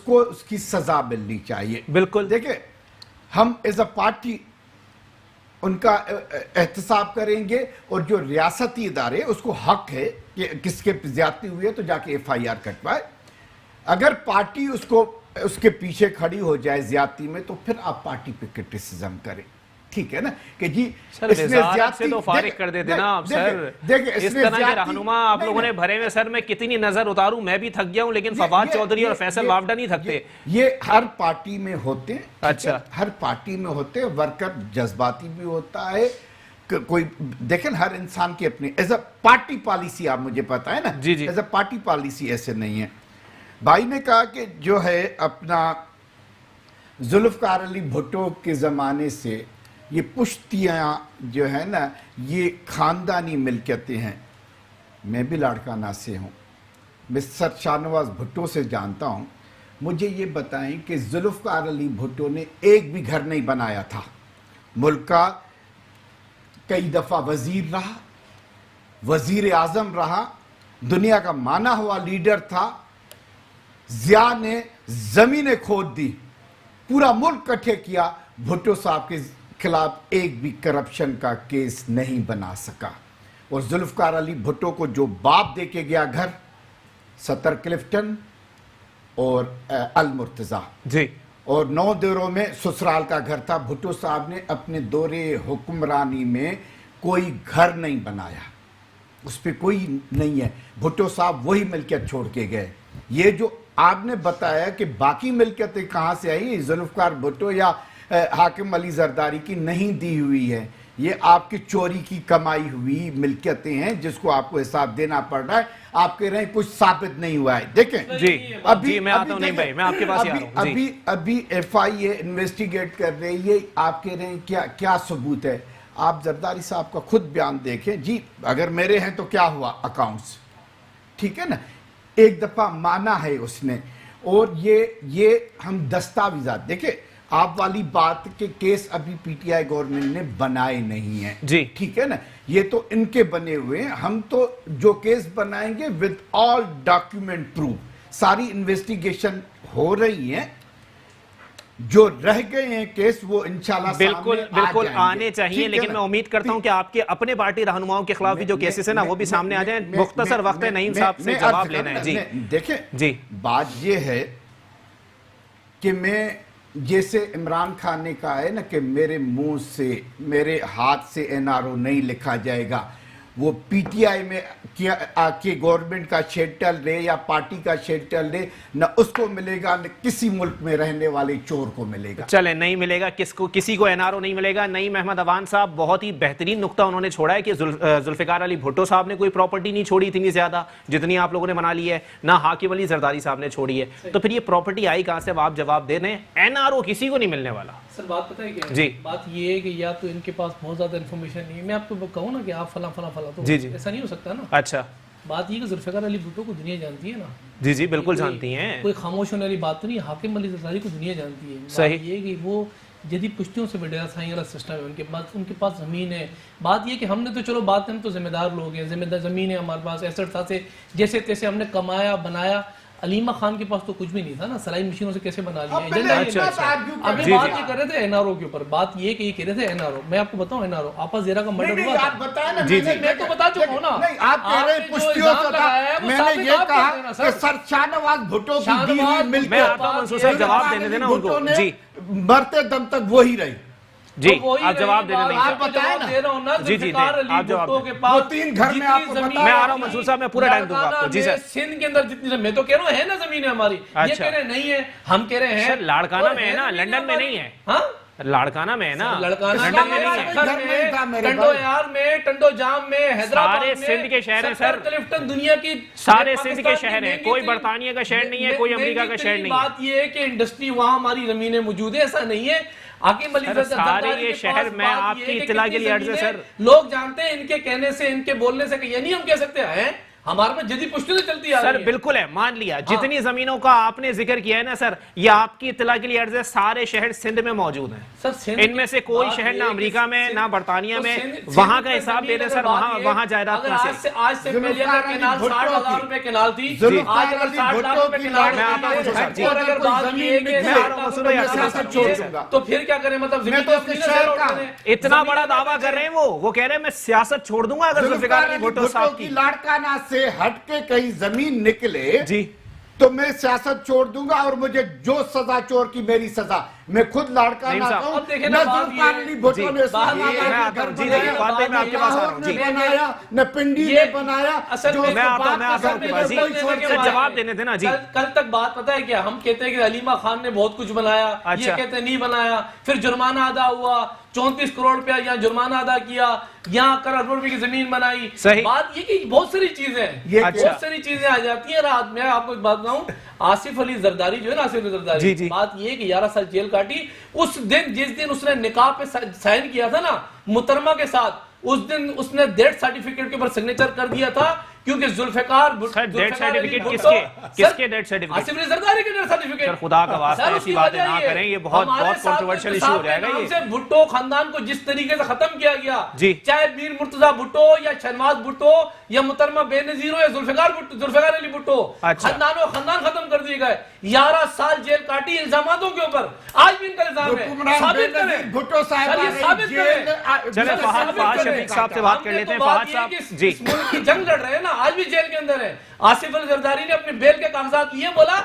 کو اس کی سزا ملنی چاہیے. بالکل. دیکھیں ہم ایز اے پارٹی ان کا احتساب کریں گے, اور جو ریاستی ادارے اس کو حق ہے کہ کس کے زیادتی ہوئی ہے تو جا کے FIR کٹوائے. اگر پارٹی اس کے پیچھے کھڑی ہو جائے زیادتی میں تو پھر آپ پارٹی پہ کرٹیسزم کریں, ٹھیک ہے نا, کہ جی وزارت سے تو فارغ کر دیتے نا آپ سر. اس طرح کے رہنما آپ لوگوں نے بھرے ہوئے سر. میں کتنی نظر اتاروں, میں بھی تھک گیا ہوں, لیکن فواد چودھری اور فیصل وافڈا نہیں تھکتے. یہ ہر پارٹی میں ہوتے ہیں. اچھا, ہر پارٹی میں ہوتے ہیں. ورکر جذباتی بھی ہوتا ہے کوئی. دیکھیں ہر انسان کی اپنی ایز اے پارٹی پالیسی, آپ مجھے پتا ہے نا, ایز اے پارٹی پالیسی ایسے نہیں ہے. بھائی نے کہا کہ جو ہے اپنا ذوالفقار علی بھٹو کے زمانے سے یہ پشتیاں جو ہے نا یہ خاندانی ملکیتیں ہیں. میں بھی لاڑکانہ سے ہوں, مسٹر شاہنواز بھٹو سے جانتا ہوں. مجھے یہ بتائیں کہ ذوالفقار علی بھٹو نے ایک بھی گھر نہیں بنایا تھا. ملک کا کئی دفعہ وزیر رہا, وزیر اعظم رہا, دنیا کا مانا ہوا لیڈر تھا. ضیاء نے زمینیں کھود دی, پورا ملک کٹھے کیا. بھٹو صاحب کے خلاف ایک بھی کرپشن کا کیس نہیں بنا سکا. اور ذوالفقار علی بھٹو کو جو باپ دے کے گیا گھر, ستر کلفٹن اور المرتضی, جی, اور 9 دوروں میں سسرال کا گھر تھا. بھٹو صاحب نے اپنے دورے حکمرانی میں کوئی گھر نہیں بنایا, اس پہ کوئی نہیں ہے. بھٹو صاحب وہی ملکیت چھوڑ کے گئے. یہ جو آپ نے بتایا کہ باقی ملکیتیں کہاں سے آئی, ذوالفقار بھٹو یا حاکم علی زرداری کی نہیں دی ہوئی ہے. یہ آپ کی چوری کی کمائی ہوئی ملکیتیں ہیں جس کو آپ کو حساب دینا پڑ رہا ہے. آپ کہہ رہے ہیں کچھ ثابت نہیں ہوا ہے. دیکھیں جی, ابھی میں آتا ہوں. نہیں بھائی, میں آپ کے پاس ہی آ رہا ہوں. ابھی FIA انویسٹیگیٹ کر رہے ہیں. یہ آپ کہہ رہے ہیں کیا ثبوت ہے؟ آپ زرداری صاحب کا خود بیان دیکھیں. جی اگر میرے ہیں تو کیا ہوا اکاؤنٹس, ٹھیک ہے نا, ایک دفعہ مانا ہے اس نے. اور یہ ہم دستاویزات دیکھیں. آپ والی بات کے کیس ابھی PTI گورنمنٹ نے بنائے نہیں ہیں, جی, ٹھیک ہے نا, یہ تو ان کے بنے ہوئے ہیں. ہم تو جو کیس بنائیں گے with all document proof. ساری انویسٹیگیشن ہو رہی ہیں, جو رہ گئے ہیں کیس وہ انشاءاللہ بالکل آنے چاہیے. لیکن میں امید کرتا ہوں کہ آپ کے اپنے پارٹی رہنماؤں کے خلاف بھی جو کیسز ہیں نا وہ بھی سامنے آ جائیں. مختصر وقت ہے, نعیم صاحب سے جواب لینا ہے. جی دیکھیں, جی, بات یہ ہے کہ میں جیسے عمران خان نے کہا ہے نا کہ میرے منہ سے میرے ہاتھ سے NRO نہیں لکھا جائے گا. وہ PTI میں کہ گورنمنٹ کا شیلٹر لے یا پارٹی کا شیلٹر لے, نہ اس کو ملے گا نہ کسی ملک میں رہنے والے چور کو ملے گا. چلے نہیں ملے گا, کسی کو NRO نہیں ملے گا. نعیم احمد اوان صاحب بہت ہی بہترین نقطہ انہوں نے چھوڑا ہے کہ ذوالفقار علی بھٹو صاحب نے کوئی پراپرٹی نہیں چھوڑی اتنی زیادہ جتنی آپ لوگوں نے بنا لی ہے, نہ حاکم علی زرداری صاحب نے چھوڑی ہے. تو پھر یہ پراپرٹی آئی کہاں سے؟ آپ جواب دے دیں. NRO کسی کو نہیں ملنے والا. سر بات پتہ ہے کیا ہے؟ جی, بات یہ ہے کہ یا تو ان کے پاس بہت زیادہ انفارمیشن نہیں ہے. میں آپ کو کہوں نا کہ آپ فلاں فلاں فلاں, تو ایسا نہیں ہو سکتا نا. اچھا, بات یہ کہ ذوالفقار علی بھٹو کو دنیا جانتی ہے نا. جی جی بالکل جانتی ہیں, کوئی خاموش ہونے والی بات تو نہیں. حاکم علی زرداری کو دنیا جانتی ہے. صحیح. یہ کہ وہ جدید پشتیوں سے ڈیرا سائیں والا سسٹم ہے, ان کے پاس زمین ہے. بات یہ کہ ہم نے تو چلو بات ہم تو ذمہ دار لوگ ہیں, ذمہ دار زمین ہے ہمارے پاس, ایسٹ تھا سے جیسے تیسے ہم نے کمایا بنایا. علیمہ خان کے پاس تو کچھ بھی نہیں تھا نا, سلائی مشینوں سے کیسے بنا لیا. ابھی بات یہ کر رہے تھے این آر او کے اوپر, بات یہ کہ یہ کہہ رہے تھے این آر او. میں آپ کو بتاؤں این آر او آپا زیرا کا مرڈر ہوا تھا, میں تو بتا چکا ہوں نا. آپ کہہ رہے پشتیوں سے تھا, میں نے یہ کہا کہ سر شاہ نواز بھٹو کی بیوی مل میں آتا ہوں منصور صاحب جواب دینے دینا ان کو. جی مرتے دم تک وہی رہی. جی آپ جواب دینے نہیں آپ بتائیں نا. جی جی آپ جواب کے پاس 3 گھر میں آپ کو میں آ رہا ہوں منصور صاحب, میں پورا ٹائم دوں گا آپ کو. جی سر سندھ کے اندر جتنی, میں تو کہہ رہا ہوں ہے نا زمینیں ہماری, یہ کہہ رہے نہیں ہے, ہم کہہ رہے ہیں لاڑکانہ میں ہے نا, لنڈن میں نہیں ہے. ہاں لاڑکانہ میں ہے نا, لنڈن میں نہیں ہے, ٹنڈو یار میں, ٹنڈو جام میں, حیدرآباد میں, سارے سندھ کے شہر ہیں سر, کلفٹن دنیا کی سارے سندھ کے شہر ہیں, کوئی برطانیہ کا شہر نہیں ہے, کوئی امریکہ کا شہر نہیں ہے. بات یہ ہے کہ انڈسٹری وہاں ہماری زمینیں موجود ہے, ایسا نہیں ہے. سارے یہ شہر میں آپ کی اطلاع کے لیے عرض ہے سر, لوگ جانتے ہیں ان کے کہنے سے, ان کے بولنے سے کہ یہ نہیں ہم کہہ سکتے ہیں, ہمارے میں جدید پشتوں سے چلتی ہے سر. بالکل ہے, مان لیا. جتنی زمینوں کا آپ نے ذکر کیا ہے نا سر, یہ آپ کی اطلاع کے لیے عرض ہے, سارے شہر سندھ میں موجود ہیں. ان میں سے کوئی شہر نہ امریکہ میں نہ برطانیہ میں. وہاں کا حساب دے دیں سر, وہاں جائیداد کہاں سے. آج سے پہلے اگر کنال 60,000 روپے کنال تھی, آج اگر 60 لاکھ روپے کنال ہے, اور اگر بات یہ ہے کہ تو پھر کیا کریں, مطلب اتنا بڑا دعویٰ کر رہے ہیں وہ کہہ رہے ہیں میں سیاست چھوڑ دوں گا اگر ذوالفقار علی بھٹو صاحب کی لاڑکانہ سے ہٹ کے کہیں زمین نکلے جی تو میں سیاست چھوڑ دوں گا, اور مجھے جو سزا چور کی میری سزا. میں خود لاڑکانہ کا ہوں, نہ ذوالفقار علی بھٹو نے بنایا, نہ پنڈی نے بنایا. جواب دینے دینا. جی کل تک بات پتہ ہے کیا, ہم کہتے ہیں کہ علیمہ خان نے بہت کچھ بنایا, یہ کہتے ہیں نہیں بنایا, پھر جرمانہ ادا ہوا, 34 کروڑ روپیہ یہاں جرمانہ ادا کیا, یہاں کروڑ روپے کی زمین بنائی. بات یہ کہ بہت ساری چیزیں بہت ساری چیزیں آ جاتی ہیں. رات میں آپ کو ایک بات بتاؤں, آصف علی زرداری جو ہے نا, آصف علی زرداری, بات یہ ہے کہ 11 سال جیل کاٹی. اس دن جس دن اس نے نکاح پہ سائن کیا تھا نا محترمہ کے ساتھ, اس دن اس نے ڈیتھ سرٹیفکیٹ کے اوپر سگنیچر کر دیا تھا, کیونکہ ذوالفقار ڈیتھ سرٹیفکیٹ کس کے ڈیتھ سرٹیفکیٹ, آصف علی زرداری کے ڈیتھ سرٹیفکیٹ. سر خدا کا واسطہ ایسی باتیں نہ کریں, یہ بہت کنٹروورشل ایشو ہو جائے گا. یہ بھٹو خاندان کو جس طریقے سے ختم کیا گیا, چاہے میر مرتضیٰ بھٹو یا شہنواز بھٹو یا محترمہ بے نظیر ہو یا ذوالفقار علی بھٹو, خاندان ختم کر دیے گئے. 11 سال جیل کاٹی الزاماتوں کے اوپر, آج بھی ان کا الزام ہے. ثابت کریں بھٹو صاحب, ثابت کریں. چلیں فہد شفیق صاحب سے بات کر لیتے ہیں. فہد صاحب جی ملک کی جنگ لڑ رہے ہیں نا, آج بھی جیل کے اندر ہے. آصف علی زرداری نے اپنے بیل کے کاغذات لیے, بولا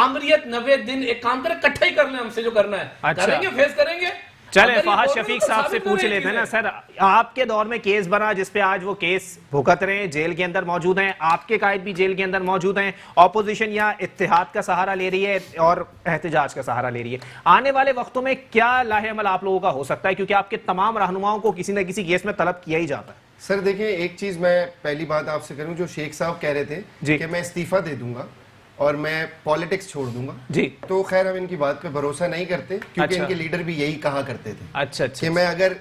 آمریت 90 دن ایک کام کرے, اکٹھا ہی کر لیں ہم سے جو کرنا ہے, کریں گے, فیس کریں گے. چلیں فہد شفیق صاحب سے پوچھ لیتے ہیں نا سر, آپ کے دور میں کیس بنا جس پہ آج وہ کیس بھگت رہے ہیں, جیل کے اندر موجود ہیں, آپ کے قائد بھی جیل کے اندر موجود ہیں, اپوزیشن یا اتحاد کا سہارا لے رہی ہے اور احتجاج کا سہارا لے رہی ہے. آنے والے وقتوں میں کیا لاہ عمل آپ لوگوں کا ہو سکتا ہے, کیونکہ آپ کے تمام رہنماؤں کو کسی نہ کسی کیس میں طلب کیا ہی جاتا ہے. سر دیکھیں, ایک چیز میں پہلی بات آپ سے کروں, جو شیخ صاحب کہہ رہے تھے کہ میں استعفیٰ دے دوں گا اور میں پالیٹکس چھوڑ دوں گا, جی تو خیر ہم ان کی بات پہ بھروسہ نہیں کرتے, کیونکہ ان کے لیڈر بھی یہی کہا کرتے تھے. اچھا کہ میں اگر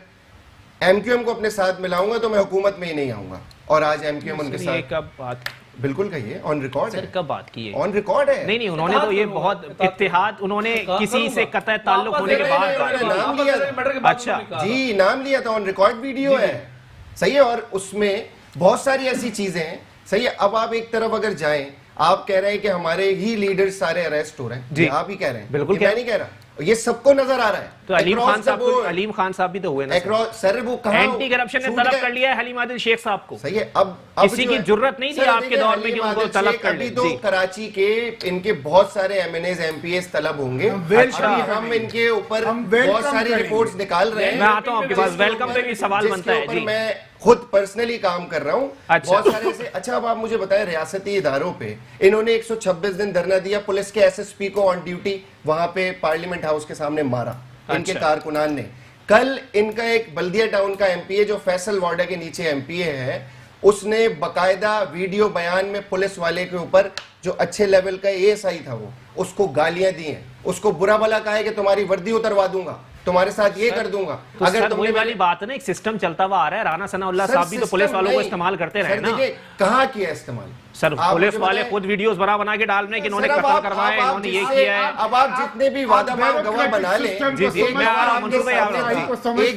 ایم کیو ایم کو اپنے ساتھ ملاؤں گا تو میں حکومت میں ہی نہیں آؤں گا, اور آج ایم کیو ایم ان کے ساتھ. کب بات بالکل کہیے, آن ریکارڈ ہے. کب بات کی ہے؟ آن ریکارڈ ہے. نہیں انہوں نے تو یہ بہت اتحاد, انہوں نے کسی سے قطع تعلق ہونے کے بعد نام لیا تھا. اچھا جی نام لیا تھا, آن ریکارڈ ویڈیو ہے. صحیح ہے, اور اس میں بہت ساری ایسی چیزیں ہیں. صحیح ہے, اب آپ ایک طرف اگر جائیں, آپ کہہ رہے ہیں کہ ہمارے ہی لیڈر سارے اریسٹ ہو رہے ہیں, جی آپ ہی کہہ رہے ہیں, بالکل میں نہیں کہہ رہا, یہ سب کو نظر آ رہا ہے. تو علیم خان صاحب بھی تو ہوئے نا سر, وہ کہاں اینٹی کرپشن نے طلب کر لیا ہے حلیم عادل شیخ صاحب کو. صحیح ہے, اب کسی کی جرت نہیں تھی آپ کے دور میں کہ ان کو طلب کر لیں. تو کراچی کے ان کے بہت سارے M N As M P As طلب ہوں گے, ہم ان کے اوپر بہت ساری رپورٹس نکال رہے ہیں. میں آتا ہوں آپ کے پاس, ویلکم پہ بھی سوال بنتا ہے. جی میں خود پرسنلی کام کر رہا ہوں بہت سارے سے. اچھا اب آپ مجھے بتائیں, ریاستی اداروں پہ انہوں نے 126 دن دھرنا دیا, پولیس کے ایس ایس پی کو آن ڈیوٹی وہاں پہ پارلیمنٹ ہاؤس کے سامنے مارا ان کے کارکنان نے. کل ان کا ایک بلدیہ ٹاؤن کا ایم پی اے جو فیصل وارڈا کے نیچے ایم پی اے ہے, اس نے باقاعدہ ویڈیو بیان میں پولیس والے کے اوپر, جو اچھے لیول کا اے ایس آئی تھا, وہ اس کو گالیاں دی ہیں, اس کو برا بھلا کہا ہے کہ تمہاری وردی اتروا دوں گا, تمہارے ساتھ یہ کر دوں گا. اگر وہی والی بات ہے نا, ایک سسٹم چلتا ہوا آ رہا ہے. رانا ثناء اللہ صاحب بھی تو پولیس والوں کو استعمال کرتے رہے نا. کہاں کیا استعمال سر, پولیس والے خود ویڈیوز بنا کے ڈال رہے ہیں کہ انہوں نے قتل کروائے, انہوں نے یہ کیا ہے. اب آپ جتنے بھی وعدہ مند گواہ بنا لیں, ایک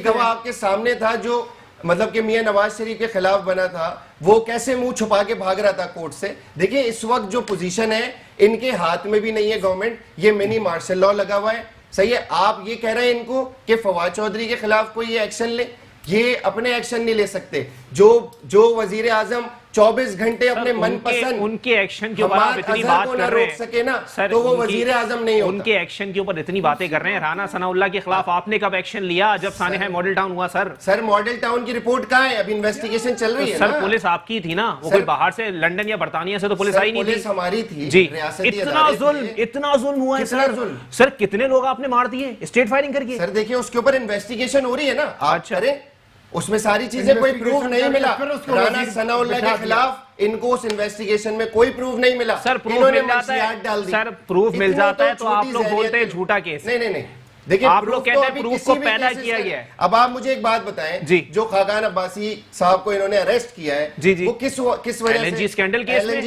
گواہ آپ کے سامنے تھا جو مطلب کہ میاں نواز شریف کے خلاف بنا تھا, وہ کیسے منہ چھپا کے بھاگ رہا تھا کورٹ سے. دیکھیں اس وقت جو پوزیشن ہے, ان کے ہاتھ میں بھی نہیں ہے گورنمنٹ, یہ منی مارشل لا لگا ہوا ہے. صحیح ہے, آپ یہ کہہ رہے ہیں ان کو کہ فواد چودھری کے خلاف کوئی یہ ایکشن لے, یہ اپنے ایکشن نہیں لے سکتے. جو وزیر اعظم 24 گھنٹے اپنے من پسند ان کے ایکشن کے اوپر آپ اتنی بات کر رہے ہیں تو وہ وزیر اعظم نہیں ہوتا. ان کے ایکشن کے اوپر اتنی باتیں کر رہے ہیں. رانا ثناء اللہ کے خلاف آپ نے کب ایکشن لیا جب سانحہ ماڈل ٹاؤن ہوا؟ سر ماڈل ٹاؤن کی رپورٹ کہاں ہے؟ ابھی انویسٹیگیشن چل رہی ہے. سر پولیس آپ کی تھی نا, وہ کوئی باہر سے لندن یا برطانیہ سے تو پولیس آئی نہیں تھی. پولیس ہماری تھی جی. ریاستی. اتنا ظلم ہوا ہے سر, کتنے لوگ آپ نے مار دیے اسٹیٹ فائرنگ کر کے؟ سر دیکھیں اس کے اوپر انویسٹیگیشن ہو رہی ہے نا, آپ کریں, اس میں ساری چیزیں کوئی پروف نہیں ملا. رانا ثناء اللہ کے خلاف ان کو اس انویسٹیگیشن میں کوئی پروف نہیں ملا. سر پروف مل جاتا ہے, سر پروف مل جاتا ہے تو آپ لوگ بولتے ہیں جھوٹا کیس. نہیں دیکھیں, آپ لوگ کہتے ہیں پروف کو پیدا کیا گیا ہے. اب آپ مجھے ایک بات بتائیں, جو خاقان عباسی صاحب کو انہوں نے اریسٹ کیا ہے وہ کس وجہ سے؟ LNG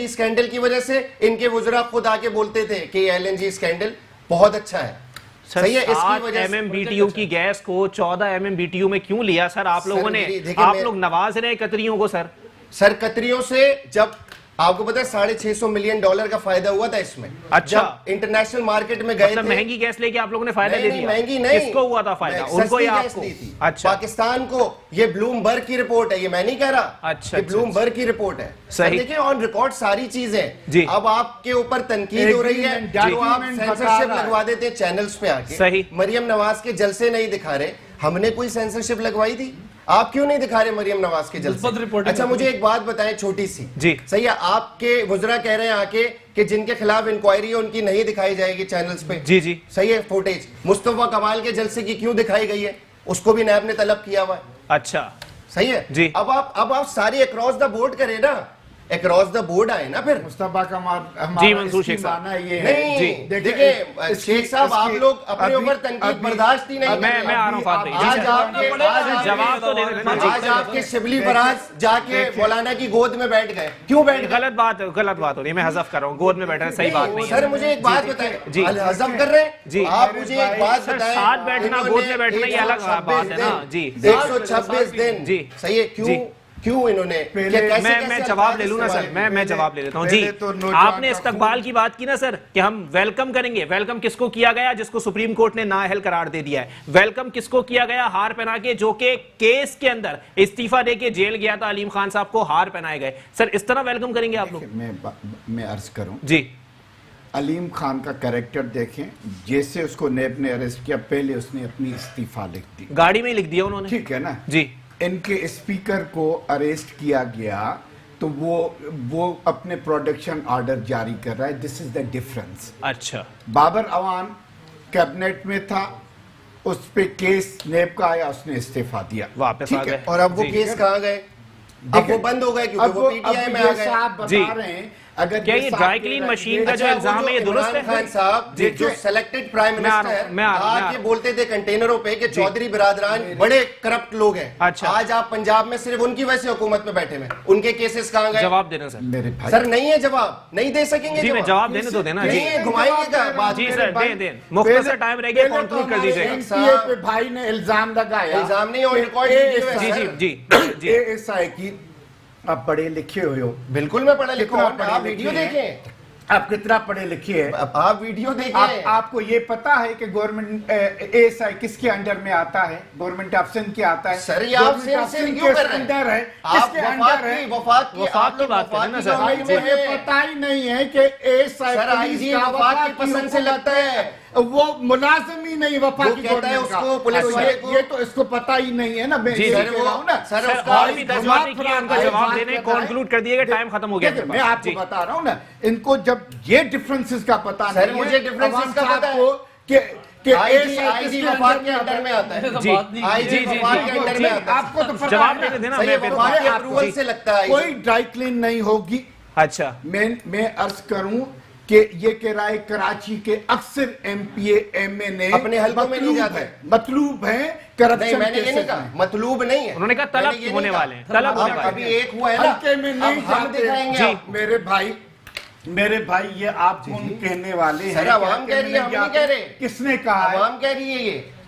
اسکینڈل کی وجہ سے. ان کے وزراء خود آ کے بولتے تھے کہ یہ LNG اسکینڈل بہت اچھا ہے. 7 MMBTU کی گیس کو 14 MMBTU میں کیوں لیا سر آپ لوگوں نے؟ آپ لوگ نواز رہے قطریوں کو. سر قطریوں سے جب آپ کو پتا ہے $650 ملین کا فائدہ ہوا تھا اس میں. اچھا, انٹرنیشنل مارکیٹ میں گئے تھے. مہنگی گیس لے کے آپ لوگوں نے فائدہ دے دیا؟ مہنگی نہیں. کس کو ہوا تھا فائدہ, ان کو یا آپ کو؟ اچھا, پاکستان کو. یہ بلومبرگ کی رپورٹ ہے, یہ میں نہیں کہہ رہا. اچھا, یہ بلومبرگ کی رپورٹ ہے. دیکھیں آن ریکارڈ ساری چیزیں. اب آپ کے اوپر تنقید ہو رہی ہے جو آپ سینسرشپ لگوا دیتے ہیں چینلز پہ آ کے. مریم نواز کے جلسے نہیں دکھا رہے, ہم نے کوئی سینسرشپ لگوائی تھی؟ آپ کیوں نہیں دکھا رہے مریم نواز کے جلسے؟ اچھا مجھے ایک بات بتائیں چھوٹی سی. جی صحیح ہے, آپ کے وزراء کہہ رہے ہیں آ کے کہ جن کے خلاف انکوائری ہے ان کی نہیں دکھائی جائے گی چینلز پہ. جی جی صحیح ہے. فوٹیج مصطفیٰ کمال کے جلسے کی کیوں دکھائی گئی ہے؟ اس کو بھی نیب نے طلب کیا ہوا ہے. اچھا صحیح ہے. جی اب آپ ساری اکراس دا بورڈ کریں نا, اکراس دا بورڈ آئے نا پھر. مصطفیٰ کمال جی منصور شیخ صاحب نہیں دیکھیں شیخ صاحب آپ لوگ اپنے اوپر تنقید برداشت ہی نہیں. میں آ رہا ہوں فاتح, جواب تو دے دینا. آج آپ کے شبلی فراز جا کے مولانا کی گود میں بیٹھ گئے, کیوں بیٹھ گئے؟ غلط بات ہو رہی ہے, میں حذف کر رہا ہوں. گود میں بیٹھ رہے صحیح بات نہیں ہے. سر مجھے ایک بات بتائیں, حذف کر رہے ہیں جی, آپ مجھے ایک بات بتائیں. ساتھ بیٹھنا گود میں بیٹھنا یہ الگ بات ہے نا. جی 126 دن. جی صحیح ہے. کیوں انہوں نے, میں جواب لے لوں نا سر, میں جواب لے لیتا ہوں. جی آپ نے استقبال کی بات کی نا سر کہ ہم ویلکم کریں گے. ویلکم کس کو کیا گیا؟ جس کو سپریم کورٹ نے نااہل قرار دے دیا ہے. ویلکم کس کو کیا گیا؟ ہار پہنا کے, جو کہ کیس کے اندر استعفیٰ دے کے جیل گیا تھا علیم خان صاحب کو, ہار پہنائے گئے. سر اس طرح ویلکم کریں گے آپ لوگ؟ میں عرض کروں جی, علیم خان کا کریکٹر دیکھیں, جیسے اس کو نیب نے اریسٹ کیا پہلے اس نے اپنی استعفیٰ لکھ دی, گاڑی میں ہی لکھ دیا انہوں نے. ٹھیک ہے نا. جی ان کے اسپیکر کو اریسٹ کیا گیا تو وہ اپنے پروڈکشن آرڈر جاری کر رہا ہے. دس از دا ڈفرنس. اچھا, بابر عوان کیبنٹ میں تھا, اس پہ کیس نیب کا آیا, اس نے استعفیٰ دیا, واپس آ گئے. اور اب وہ کیس کہاں گئے؟ اب وہ بند ہو گئے کیونکہ وہ پی ٹی آئی میں آ گئے. آپ بتا رہے ہیں اگر کیا یہ ڈرائی کلین مشین کا جو الزام ہے یہ درست ہے؟ عمران خان صاحب جو سلیکٹڈ پرائم منسٹر آ کے بولتے تھے کنٹینروں پہ کہ چودھری برادران بڑے کرپٹ لوگ ہیں, آج آپ پنجاب میں صرف ان کی وجہ سے حکومت میں بیٹھے ہیں, ان کے کیسز کہاں گئے؟ جواب دینا سر. سر نہیں ہے جواب, نہیں دے سکیں گے. جی میں جواب دینے تو دینا. جی گھمائیں گے کیا بات؟ جی سر دیں مختصر ٹائم رہ گیا, کنکلوڈ کر دیجیے. بھائی نے الزام لگایا, الزام نہیں اور record. G G G S I کی آپ پڑھے لکھے ہوئے ہو. بالکل میں پڑھا لکھا ہوں, آپ ویڈیو دیکھیں. آپ کتنا پڑھے لکھے ہیں, آپ ویڈیو دیکھیں. آپ کو یہ پتا ہے کہ گورنمنٹ ایس آئی کس کے انڈر میں آتا ہے؟ گورنمنٹ آف سندھ کے آتا ہے. سر یہ آپ سندھ کیوں کر رہے ہیں؟ آپ وفاق کی بات کریں نا سر. مجھے پتا ہی نہیں ہے کہ ایس آئی وفاق کی پسند سے لگتا ہے, وہ ملازم ہی نہیں وفاق کی گورنمنٹ کا, یہ تو اس کو پتا ہی نہیں ہے نا. سر اور بھی ترجمہ نہیں کیا, ان کا جواب دینے کنکلوڈ کر دیے گا, ٹائم ختم ہو گیا. میں آپ کو بتا رہا ہوں نا, ان کو جب یہ ڈفرنسز کا پتا نہیں ہے, مجھے ڈفرنسز کا پتا ہے کہ آئی جی وفاق کے انڈر میں آتا ہے. جی آئی جی وفاق کے انڈر میں آتا ہے. آپ کو تو جواب دینے دینا, میں وفاق کے اپروول سے لگتا ہے. کوئی ڈرائی کلین نہیں ہوگی. اچھا میں عرض کروں کہ یہ کہہ رہا ہے کراچی کے اکثر ایم پی اے ایم اے نے اپنے حلقوں میں نہیں جاتا ہے, مطلوب ہے کرپشن. میں نے یہ نہیں کہا مطلوب نہیں ہے, انہوں نے کہا طلب ہونے والے ہیں, طلب ہونے والے. ابھی ایک ہوا ہے نا, حلقے میں نہیں جاتے. جی میرے بھائی یہ آپ کون کہنے والے ہیں؟ سر عوام کہہ رہی ہے, ہم نہیں کہہ رہے. کس نے کہا؟ عوام کہہ رہی ہے. یہ